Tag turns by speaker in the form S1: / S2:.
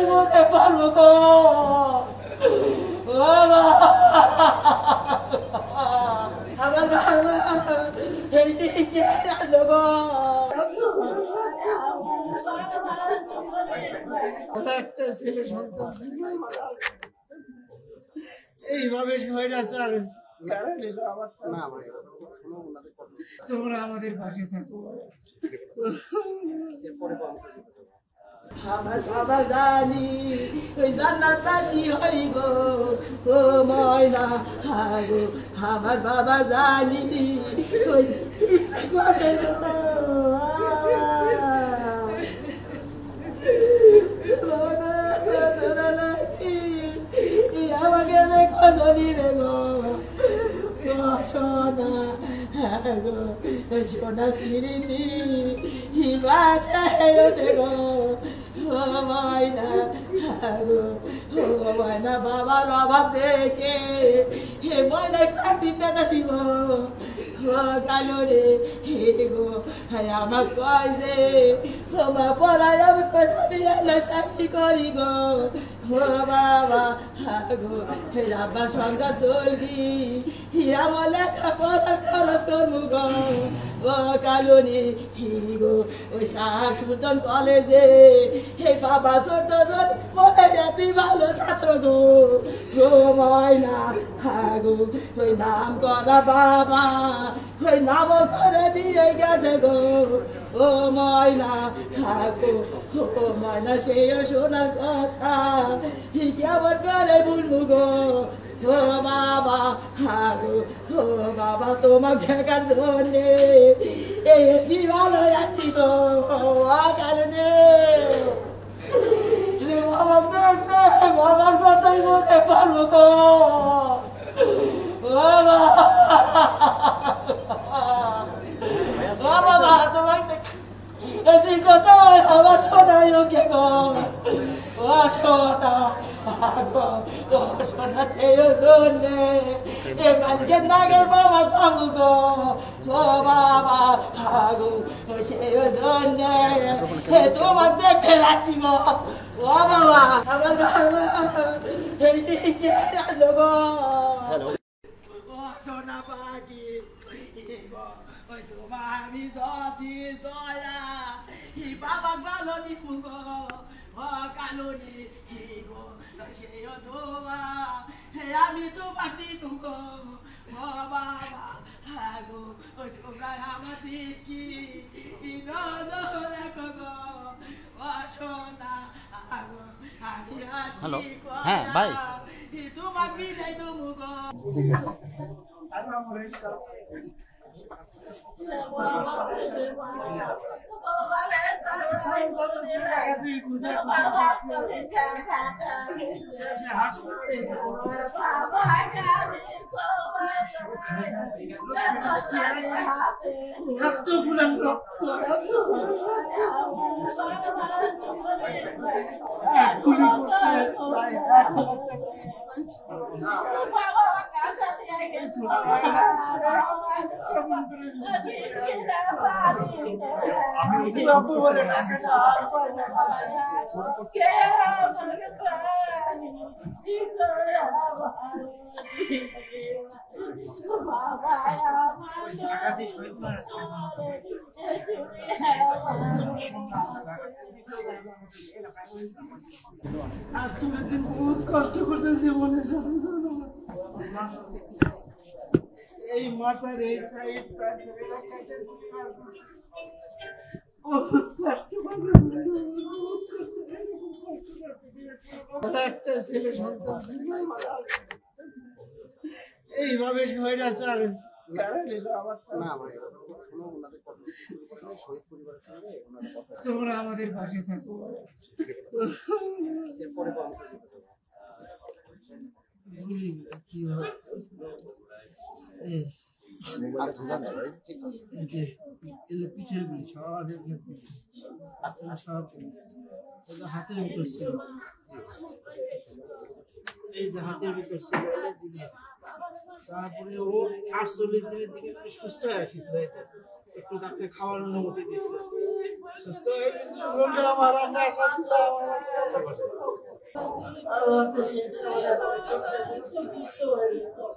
S1: কথাই বলতে পারবো গো। আমার বাবা এই দিকে আসো গো। একটা ছেলে সন্তান এইভাবে স্বৈরাচার কারা নিল আমার। তোমরা আমাদের পাশে থাকো। আমার বাবা জানি ওই জান্নাতবাসী হই গো ও ময়না গো। আমার বাবা জানি ওই আমাকে দেখো চলিবে গো সোনা গো। সোনা স্মৃতি বাসায় ওঠে গো ও ময়না গো। ও ময়না বাবার অভাব দেখে হে ময়না চাকরিটা দিব কালো রে হে গো। আমার কয় যে বাবা পড়াই অবস্থা চাকরি করি গো ও বাবা গো। হে আবার সংসার চলবি আমার লেখাপড়া খরচ করবো গো ও কালো রে হে গো। ওই শাহসুলতান কলেজে হে বাবা 14 জন পড়ে তুই ভালো ছাত্র গো গো ময়না গো। ওই নাম করা বাবা ওই নাম করে দিয়ে গেছে গো ও ময়না গো। ও ময়না সেই শোনার কথা কেমন করে বলবো গো ও বাবা গো। ও বাবা তোমার দেখার জন্যে এই ভালো যাচ্ছি গো কারণে বাবার কথাই বলতে পারবো গো। বাবা তোমার এই কথা আমার শোনাই ওকে গো ও শোনা ও শোনা সেই জন্যে এ কালকে নাগের বাবা খাবো গো ও বাবা গো। সেই জন্যে তোমার দেখে রাখছি গো ও বাবা। আমার বাবা এই দিকে আসো গো ও সোনা পাখি ওই তোমার আমি যদি দয়া বাবা ভালো দিব গো ও কালো রে হে গো। সেই ধোয়া আমি তোমার দিব গো ও বাবা গো। ওই তোমরা আমাদের কি নজর রাখো গো ও সোনা গো। আমি
S2: হ্যালো হ্যাঁ ভাই
S1: তোমার বিদায় দেবো গো।
S2: ঠিক আছে।
S1: আর তুমি বহুত কষ্ট করতেছি মনের সাথে এই মাথার এই সাইড একটা ছেলে সন্তান এইভাবে স্বৈরাচার কারা নিল আমার। তোমরা আমাদের পাশে থাকো। কি হয় পিঠের গুলি সব সব হাতের ভিতর ছিল। এই যে হাতের ভিতর ছিল তারপরে ও 48 দিনের দিকে সুস্থ হয়ে আসছিল। একটু তাকে খাওয়ার অনুমতি দিয়েছিল।
S3: সুস্থ হয়ে গেছে জীবনটা আমার আমরা আশা ছিল আমার সুস্থ হয়ে গেছে